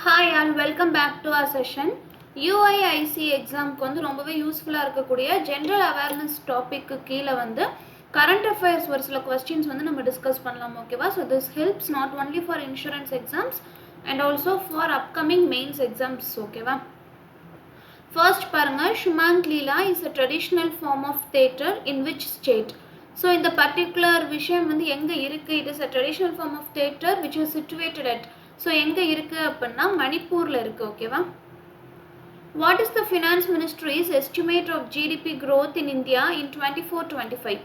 Hi and welcome back to our session. UIIC எக்ஸாம்க்கு வந்து ரொம்பவே யூஸ்ஃபுல்லாக இருக்கக்கூடிய ஜென்ரல் அவேர்னஸ் டாபிக்கு கீழே வந்து கரண்ட் அஃபேர்ஸ் ஒரு சில கொஸ்டின்ஸ் வந்து நம்ம டிஸ்கஸ் பண்ணலாம் ஓகேவா. So this helps not only for insurance exams and also for upcoming mains exams ஓகேவா. ஃபர்ஸ்ட் பாருங்க, Shumang Lila is a traditional form of theatre in which state. So இந்த பர்டிகுலர் விஷயம் வந்து எங்கே இருக்குது? It is a traditional form of theatre which is situated at. So எங்கே இருக்குது அப்படின்னா மணிப்பூரில் இருக்குது ஓகேவா. What is the finance ministry's estimate of GDP growth in India in 24-25?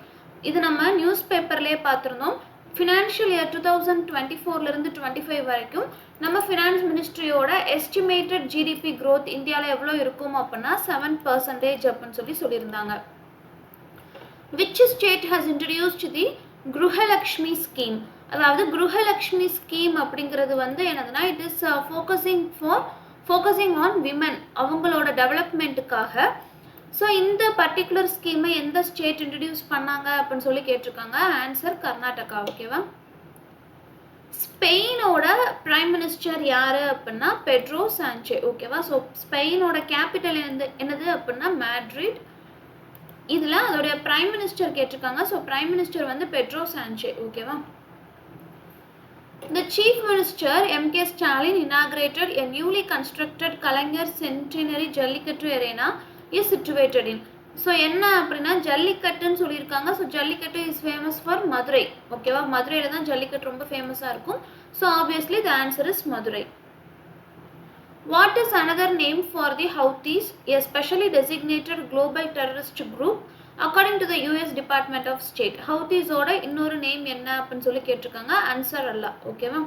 இது நம்ம நியூஸ் பேப்பர்லேயே பார்த்துருந்தோம். ஃபினான்ஷியல் இயர் 2024லேருந்து 25 வரைக்கும் நம்ம ஃபினான்ஸ் மினிஸ்ட்ரியோட எஸ்டிமேட்டட் ஜிடிபி க்ரோத் இந்தியாவில் எவ்வளோ இருக்கும் அப்படின்னா 7% அப்படின்னு சொல்லியிருந்தாங்க. Which state has introduced the Gruhalakshmi scheme? அதாவது Gruhalakshmi scheme அப்படிங்கிறது வந்து என்னதுன்னா it is focusing on women, அவங்களோட டெவலப்மெண்ட்டுக்காக. ஸோ இந்த பர்டிகுலர் ஸ்கீமை எந்த ஸ்டேட் இன்ட்ரடியூஸ் பண்ணாங்க அப்படின்னு சொல்லி கேட்டிருக்காங்க. ஆன்சர் கர்நாடகா ஓகேவா. ஸ்பெயினோட பிரைம் மினிஸ்டர் யார் அப்படின்னா பெட்ரோ சான்சே ஓகேவா. ஸோ ஸ்பெயினோட கேபிட்டல் என்னது அப்படின்னா மேட்ரிட். இதில் அதோடைய பிரைம் மினிஸ்டர் கேட்டிருக்காங்க. ஸோ பிரைம் மினிஸ்டர் வந்து பெட்ரோ சான்சே ஓகேவா. The Chief Minister M.K. Stalin inaugurated a newly constructed Kalaignar Centenary Jallikattu Arena is situated in. So என்ன அப்படின்னா ஜல்லிக்கட்டுன்னு சொல்லியிருக்காங்க. So jallikattu is famous for Madurai ஓகேவா. மதுரையில் தான் ஜல்லிக்கட்டு ரொம்ப ஃபேமஸாக இருக்கும். So obviously the answer is Madurai. What is another name for the Houthis, a specially designated global terrorist group according to the US Department of State? Houthis ஓட இன்னொரு நேம் என்ன அப்படின்னு சொல்லி கேட்டிருக்காங்க. ஆன்சர் அல்ல ஓகேவா.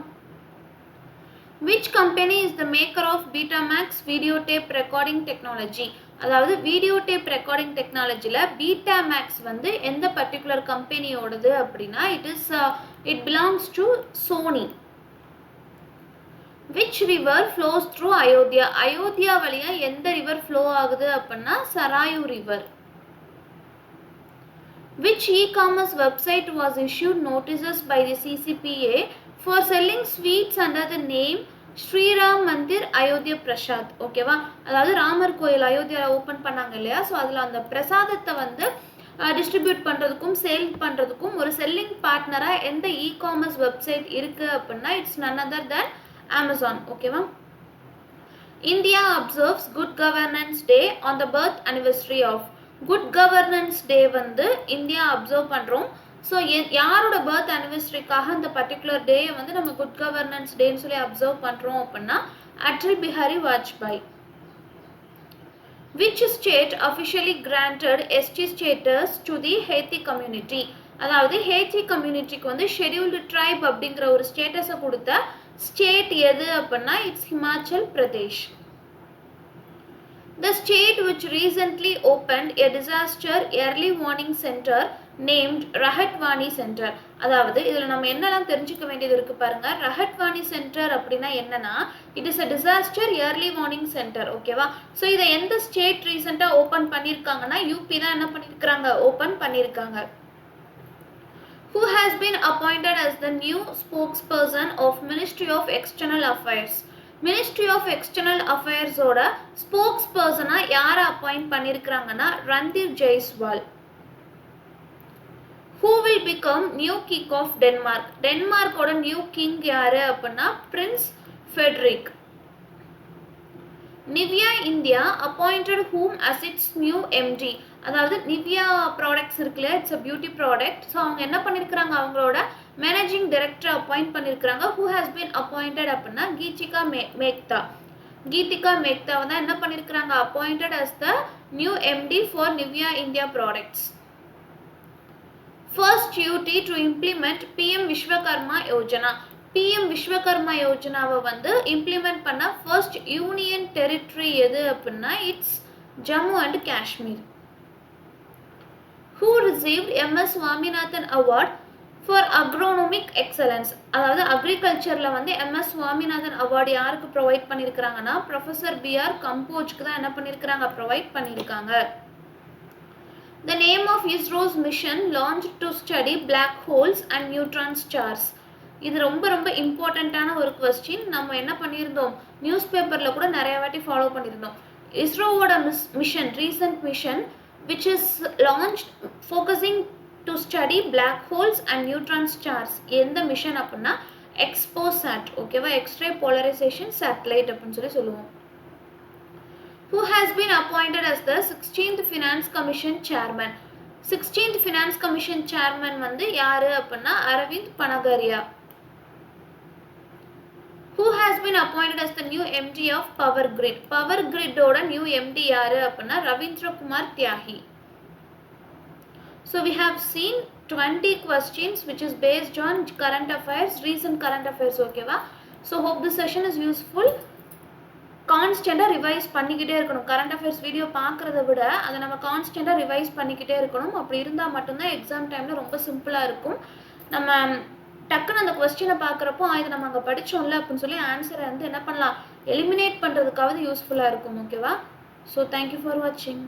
Which company is the maker of Betamax video tape recording technology? அதாவது video tape recording டெக்னாலஜியில் பீட்டாமேக்ஸ் வந்து எந்த பர்டிகுலர் கம்பெனியோடது அப்படின்னா it belongs to Sony. Which river flows through Ayodhya? Ayodhya வழியா எந்த ரிவர் ஃப்ளோ ஆகுது அப்படின்னா Sarayu river. Which e-commerce website was issued notices by the CCPA for selling sweets under the name Shriram Mandir Ayodhya Prasad ஓகேவா. அதாவது ராமர் கோயில் அயோத்தியாவில் ஓப்பன் பண்ணாங்க இல்லையா. ஸோ அதில் அந்த பிரசாதத்தை வந்து டிஸ்ட்ரிபியூட் பண்ணுறதுக்கும் சேல் பண்ணுறதுக்கும் ஒரு செல்லிங் பார்ட்னராக எந்த இ-காமர்ஸ் வெப்சைட் இருக்குது அப்படின்னா it's none other than Amazon ஓகேவா. India observes Good Governance Day on the birth anniversary of. Good Governance Day வந்து இந்தியா அப்சர்வ் பண்ணுறோம். ஸோ யாரோட பர்த் அனிவர்சரிக்காக அந்த பர்டிகுலர் டேயை வந்து நம்ம குட் கவர்னன்ஸ் டேன்னு சொல்லி அப்சர்வ் பண்ணுறோம் அப்படின்னா Atal Bihari Vajpayee. Which state officially granted ST status to the Haiti community? அதாவது ஹேத்தி கம்யூனிட்டிக்கு வந்து ஷெட்யூல்டு ட்ரைப் அப்படிங்கிற ஒரு ஸ்டேட்டஸை கொடுத்த ஸ்டேட் எது அப்படின்னா it's Himachal Pradesh. The state which recently opened a disaster early warning center named Rahatwani centre. அதாவது இதில் நம்ம என்னெல்லாம் தெரிஞ்சுக்க வேண்டியது இருக்குது பாருங்க. ரஹட்வானி சென்டர் அப்படின்னா என்னன்னா it is a disaster early warning centre ஓகேவா. ஸோ இதை எந்த ஸ்டேட் ரீசெண்டாக ஓப்பன் பண்ணியிருக்காங்கன்னா யூபி தான் என்ன பண்ணியிருக்கிறாங்க, ஓப்பன் பண்ணியிருக்காங்க. Who has been appointed as the new spokesperson of Ministry of External Affairs? Ministry of external அஃபேர்ஸோட ஸ்போக்ஸ் பர்சனாக யாரை அப்பாயிண்ட் பண்ணியிருக்கிறாங்கன்னா Randhir Jaiswal. Who will become new king of Denmark? டென்மார்க்கோட நியூ கிங் யாரு அப்படின்னா prince Frederik. Nivea India appointed whom as its new MD. அதாவது Nivea products இருக்குல்ல, it's a beauty product. So அவங்க என்ன பண்ணியிருக்கிறாங்க, அவங்களோட மேனேஜிங் டைரக்டர் அப்பாயிண்ட் பண்ணியிருக்கிறாங்க. ஹூ ஹாஸ் பீன் அப்பாயிண்டட் அப்படின்னா கீதிகா மேக்தாவை தான் என்ன பண்ணியிருக்கிறாங்க, appointed as the new MD for Nivea India products. First duty to implement PM Vishwakarma Yojana. PM Vishwakarma யோஜனாவை வந்து இம்ப்ளிமெண்ட் பண்ண ஃபர்ஸ்ட் யூனியன் டெரிட்டரி எது அப்படின்னா it's Jammu and Kashmir. Who received MS Swaminathan Award for Agronomic Excellence? அதாவது அக்ரிகல்ச்சரில் வந்து MS சுவாமிநாதன் அவார்டு யாருக்கு provide பண்ணியிருக்கிறாங்கன்னா professor BR கம்போஜ்க்கு தான் என்ன பண்ணியிருக்கிறாங்க, ப்ரொவைட் பண்ணியிருக்காங்க. The name of ISRO's mission launched to study black holes and neutron stars. இது ரொம்ப ரொம்ப இம்பார்ட்டண்ட்டான ஒரு கொஸ்டின். நம்ம என்ன பண்ணியிருந்தோம், நியூஸ் பேப்பரில் கூட நிறைய வாட்டி ஃபாலோ பண்ணியிருந்தோம். இஸ்ரோவோட mission, recent mission which is launched focusing to study black holes and neutron stars. எந்த மிஷன் அப்படின்னா எக்ஸ்போசாட், ஓகேவா, எக்ஸ்ரே போலரைசேஷன் சேட்டலைட் அப்படின்னு சொல்லுவோம். Who has been appointed as the 16th Finance Commission Chairman? 16th Finance Commission Chairman வந்து யாரு அப்படின்னா Aravind பனகரியா. Who has been appointed as the new MD of Power Grid? Power Grid ஓட new MD யாரு அப்படின்னா ரவீந்திர குமார் தியாகி. So we have seen 20 questions which is based on current affairs, recent current affairs, ஓகேவா. So hope this session is useful. கான்ஸ்டண்டாக revise பண்ணிக்கிட்டே இருக்கணும். Current affairs video பார்க்குறத விட அதை நம்ம கான்ஸ்டண்டாக ரிவைஸ் பண்ணிக்கிட்டே இருக்கணும். அப்படி இருந்தால் மட்டும்தான் எக்ஸாம் டைமில் ரொம்ப சிம்பிளாக இருக்கும். நம்ம டக்குன்னு அந்த கொஸ்டினை பார்க்குறப்போ இதை நம்ம அங்கே படித்தோம்ல அப்படின்னு சொல்லி ஆன்சரை வந்து என்ன பண்ணலாம், எலிமினேட் பண்ணுறதுக்காவது யூஸ்ஃபுல்லாக இருக்கும், ஓகேவா. ஸோ தேங்க்யூ ஃபார் வாட்சிங்.